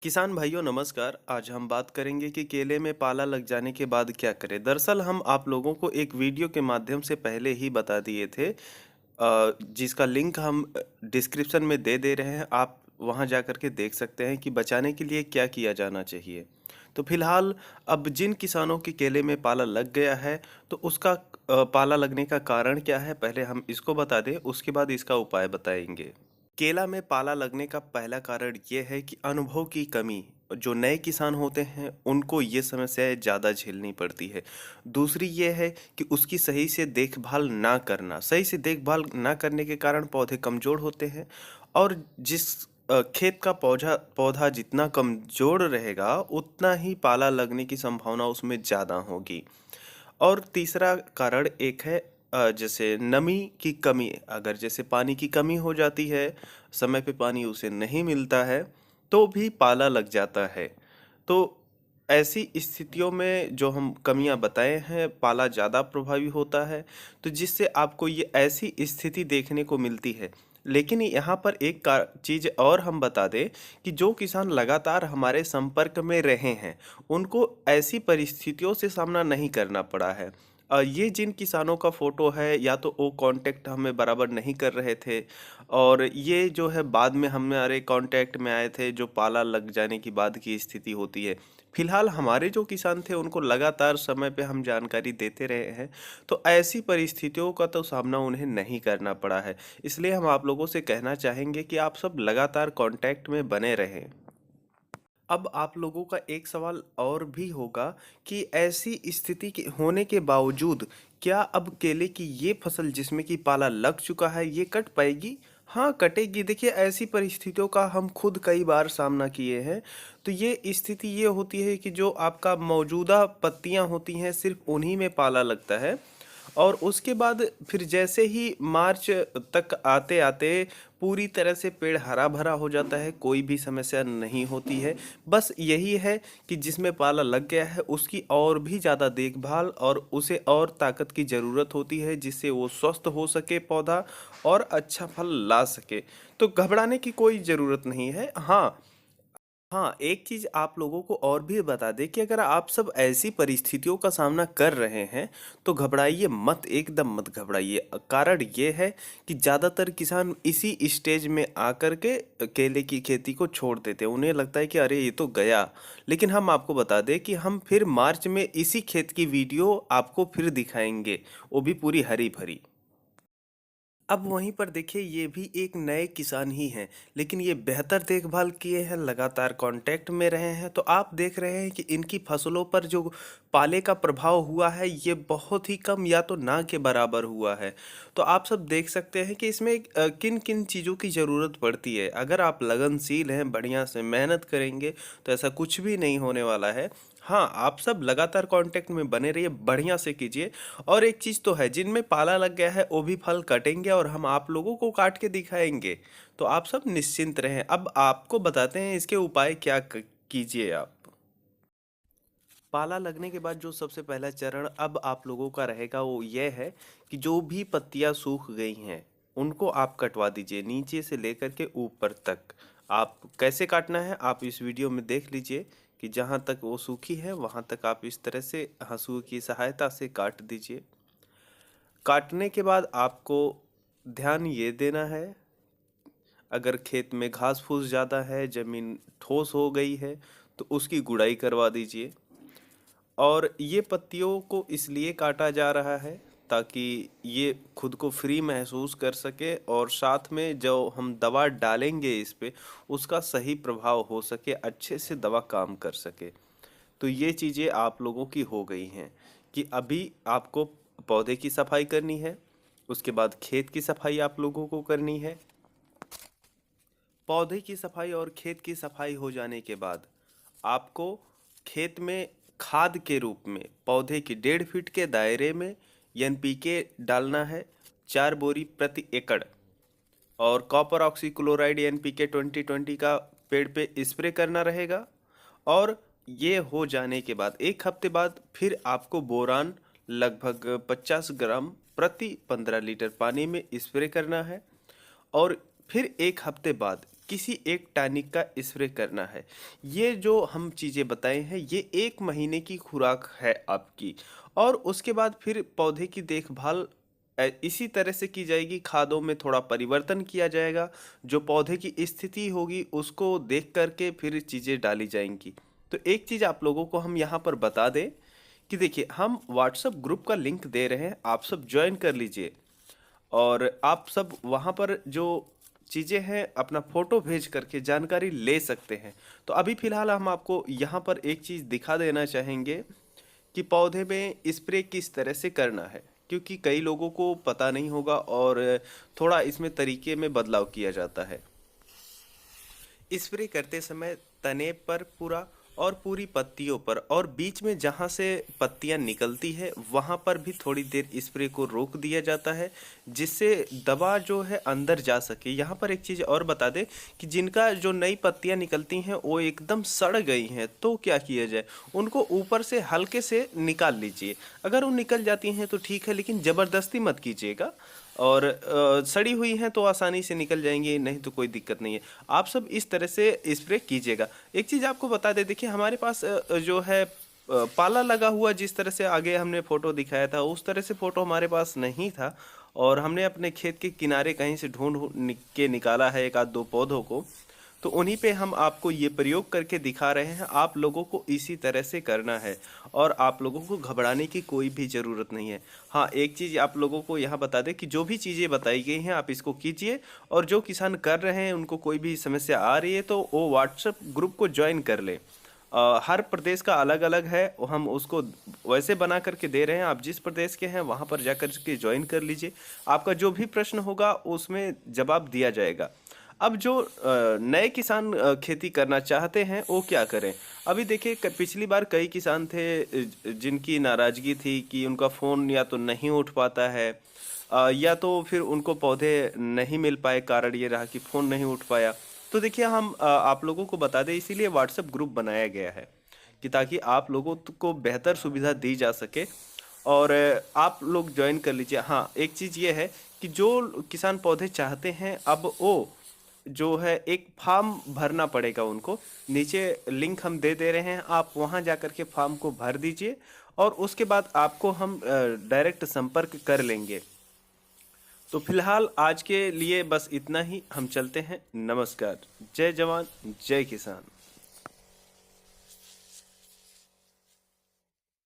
किसान भाइयों नमस्कार। आज हम बात करेंगे कि केले में पाला लग जाने के बाद क्या करें। दरअसल हम आप लोगों को एक वीडियो के माध्यम से पहले ही बता दिए थे, जिसका लिंक हम डिस्क्रिप्शन में दे रहे हैं। आप वहां जा कर के देख सकते हैं कि बचाने के लिए क्या किया जाना चाहिए। तो फिलहाल अब जिन किसानों के केले में पाला लग गया है, तो उसका पाला लगने का कारण क्या है, पहले हम इसको बता दें, उसके बाद इसका उपाय बताएंगे। केला में पाला लगने का पहला कारण ये है कि अनुभव की कमी। जो नए किसान होते हैं उनको ये समस्याएं ज़्यादा झेलनी पड़ती है। दूसरी ये है कि उसकी सही से देखभाल ना करना। सही से देखभाल ना करने के कारण पौधे कमज़ोर होते हैं, और जिस खेत का पौधा पौधा जितना कमज़ोर रहेगा उतना ही पाला लगने की संभावना उसमें ज़्यादा होगी। और तीसरा कारण एक है, जैसे नमी की कमी। अगर जैसे पानी की कमी हो जाती है, समय पे पानी उसे नहीं मिलता है, तो भी पाला लग जाता है। तो ऐसी स्थितियों में जो हम कमियां बताए हैं, पाला ज़्यादा प्रभावी होता है। तो जिससे आपको ये ऐसी स्थिति देखने को मिलती है। लेकिन यहाँ पर एक का चीज़ और हम बता दें कि जो किसान लगातार हमारे संपर्क में रहे हैं, उनको ऐसी परिस्थितियों से सामना नहीं करना पड़ा है। ये जिन किसानों का फ़ोटो है, या तो वो कांटेक्ट हमें बराबर नहीं कर रहे थे, और ये जो है बाद में हमारे कांटेक्ट में आए थे, जो पाला लग जाने की बाद की स्थिति होती है। फिलहाल हमारे जो किसान थे उनको लगातार समय पे हम जानकारी देते रहे हैं, तो ऐसी परिस्थितियों का तो सामना उन्हें नहीं करना पड़ा है। इसलिए हम आप लोगों से कहना चाहेंगे कि आप सब लगातार कांटेक्ट में बने रहें। अब आप लोगों का एक सवाल और भी होगा कि ऐसी स्थिति के होने के बावजूद क्या अब केले की ये फसल जिसमें कि पाला लग चुका है, ये कट पाएगी? हाँ, कटेगी। देखिए, ऐसी परिस्थितियों का हम खुद कई बार सामना किए हैं। तो ये स्थिति ये होती है कि जो आपका मौजूदा पत्तियां होती हैं, सिर्फ उन्हीं में पाला लगता है। और उसके बाद फिर जैसे ही मार्च तक आते आते पूरी तरह से पेड़ हरा भरा हो जाता है, कोई भी समस्या नहीं होती है। बस यही है कि जिसमें पाला लग गया है उसकी और भी ज़्यादा देखभाल और उसे और ताकत की ज़रूरत होती है, जिससे वो स्वस्थ हो सके पौधा, और अच्छा फल ला सके। तो घबराने की कोई ज़रूरत नहीं है। हाँ, एक चीज़ आप लोगों को और भी बता दें कि अगर आप सब ऐसी परिस्थितियों का सामना कर रहे हैं, तो घबराइए मत, एकदम मत घबराइए। कारण ये है कि ज़्यादातर किसान इसी स्टेज में आकर के केले की खेती को छोड़ देते हैं। उन्हें लगता है कि अरे ये तो गया। लेकिन हम आपको बता दें कि हम फिर मार्च में इसी खेत की वीडियो आपको फिर दिखाएंगे, वो भी पूरी हरी भरी। अब वहीं पर देखिए, ये भी एक नए किसान ही हैं, लेकिन ये बेहतर देखभाल किए हैं, लगातार कांटेक्ट में रहे हैं। तो आप देख रहे हैं कि इनकी फसलों पर जो पाले का प्रभाव हुआ है, ये बहुत ही कम या तो ना के बराबर हुआ है। तो आप सब देख सकते हैं कि इसमें किन किन चीज़ों की ज़रूरत पड़ती है। अगर आप लगनशील हैं, बढ़िया से मेहनत करेंगे, तो ऐसा कुछ भी नहीं होने वाला है। हाँ, आप सब लगातार कांटेक्ट में बने रहिए, बढ़िया से कीजिए। और एक चीज़ तो है, जिनमें पाला लग गया है वो भी फल कटेंगे, और हम आप लोगों को काट के दिखाएंगे। तो आप सब निश्चिंत रहें। अब आपको बताते हैं इसके उपाय क्या कीजिए आप। पाला लगने के बाद जो सबसे पहला चरण अब आप लोगों का रहेगा वो ये है कि जो भी पत्तियां सूख गई हैं उनको आप कटवा दीजिए, नीचे से लेकर के ऊपर तक। आप कैसे काटना है आप इस वीडियो में देख लीजिए, कि जहां तक वो सूखी है वहां तक आप इस तरह से हंसुआ की सहायता से काट दीजिए। काटने के बाद आपको ध्यान ये देना है, अगर खेत में घास फूस ज़्यादा है, ज़मीन ठोस हो गई है, तो उसकी गुड़ाई करवा दीजिए। और ये पत्तियों को इसलिए काटा जा रहा है ताकि ये खुद को फ्री महसूस कर सके, और साथ में जो हम दवा डालेंगे इस पे उसका सही प्रभाव हो सके, अच्छे से दवा काम कर सके। तो ये चीज़ें आप लोगों की हो गई हैं कि अभी आपको पौधे की सफाई करनी है, उसके बाद खेत की सफाई आप लोगों को करनी है। पौधे की सफाई और खेत की सफाई हो जाने के बाद आपको खेत में खाद के रूप में पौधे की 1.5 फीट के दायरे में एनपीके डालना है, 4 बोरी प्रति एकड़। और कॉपर ऑक्सीक्लोराइड एनपीके 2020 का पेड़ पे स्प्रे करना रहेगा। और ये हो जाने के बाद 1 हफ्ते बाद फिर आपको बोरान लगभग 50 ग्राम प्रति 15 लीटर पानी में स्प्रे करना है। और फिर 1 हफ्ते बाद किसी एक टॉनिक का स्प्रे करना है। ये जो हम चीज़ें बताए हैं ये 1 महीने की खुराक है आपकी। और उसके बाद फिर पौधे की देखभाल इसी तरह से की जाएगी, खादों में थोड़ा परिवर्तन किया जाएगा, जो पौधे की स्थिति होगी उसको देख कर के फिर चीज़ें डाली जाएँगी। तो एक चीज़ आप लोगों को हम यहाँ पर बता दें कि देखिए हम व्हाट्सएप ग्रुप का लिंक दे रहे हैं, आप सब जॉइन कर लीजिए और आप सब वहाँ पर जो चीज़ें हैं अपना फ़ोटो भेज करके जानकारी ले सकते हैं। तो अभी फ़िलहाल हम आपको यहाँ पर एक चीज़ दिखा देना चाहेंगे कि पौधे में स्प्रे किस तरह से करना है, क्योंकि कई लोगों को पता नहीं होगा और थोड़ा इसमें तरीके में बदलाव किया जाता है। स्प्रे करते समय तने पर पूरा और पूरी पत्तियों पर और बीच में जहाँ से पत्तियाँ निकलती है वहाँ पर भी थोड़ी देर स्प्रे को रोक दिया जाता है, जिससे दवा जो है अंदर जा सके। यहाँ पर एक चीज़ और बता दें कि जिनका जो नई पत्तियाँ निकलती हैं वो एकदम सड़ गई हैं तो क्या किया जाए, उनको ऊपर से हल्के से निकाल लीजिए। अगर वो निकल जाती हैं तो ठीक है, लेकिन ज़बरदस्ती मत कीजिएगा। और सड़ी हुई हैं तो आसानी से निकल जाएंगी, नहीं तो कोई दिक्कत नहीं है। आप सब इस तरह से स्प्रे कीजिएगा। एक चीज़ आपको बता दें, देखिए हमारे पास जो है पाला लगा हुआ, जिस तरह से आगे हमने फ़ोटो दिखाया था उस तरह से फ़ोटो हमारे पास नहीं था और हमने अपने खेत के किनारे कहीं से ढूंढ के निकाला है एक आध दो पौधों को, तो उन्हीं पे हम आपको ये प्रयोग करके दिखा रहे हैं। आप लोगों को इसी तरह से करना है और आप लोगों को घबराने की कोई भी ज़रूरत नहीं है। हाँ, एक चीज़ आप लोगों को यहाँ बता दें कि जो भी चीज़ें बताई गई हैं आप इसको कीजिए, और जो किसान कर रहे हैं उनको कोई भी समस्या आ रही है तो वो व्हाट्सएप ग्रुप को ज्वाइन कर लें। हर प्रदेश का अलग अलग है, हम उसको वैसे बना करके दे रहे हैं। आप जिस प्रदेश के हैं वहाँ पर जा कर के ज्वाइन कर लीजिए। आपका जो भी प्रश्न होगा उसमें जवाब दिया जाएगा। अब जो नए किसान खेती करना चाहते हैं वो क्या करें? अभी देखिए पिछली बार कई किसान थे जिनकी नाराज़गी थी कि उनका फ़ोन या तो नहीं उठ पाता है, या तो फिर उनको पौधे नहीं मिल पाए, कारण ये रहा कि फ़ोन नहीं उठ पाया। तो देखिए हम आप लोगों को बता दें, इसीलिए व्हाट्सएप ग्रुप बनाया गया है कि ताकि आप लोगों को बेहतर सुविधा दी जा सके और आप लोग ज्वाइन कर लीजिए। हाँ, एक चीज़ ये है कि जो किसान पौधे चाहते हैं अब वो जो है एक फॉर्म भरना पड़ेगा उनको। नीचे लिंक हम दे दे रहे हैं, आप वहां जाकर के फॉर्म को भर दीजिए और उसके बाद आपको हम डायरेक्ट संपर्क कर लेंगे। तो फिलहाल आज के लिए बस इतना ही, हम चलते हैं। नमस्कार। जय जवान जय किसान।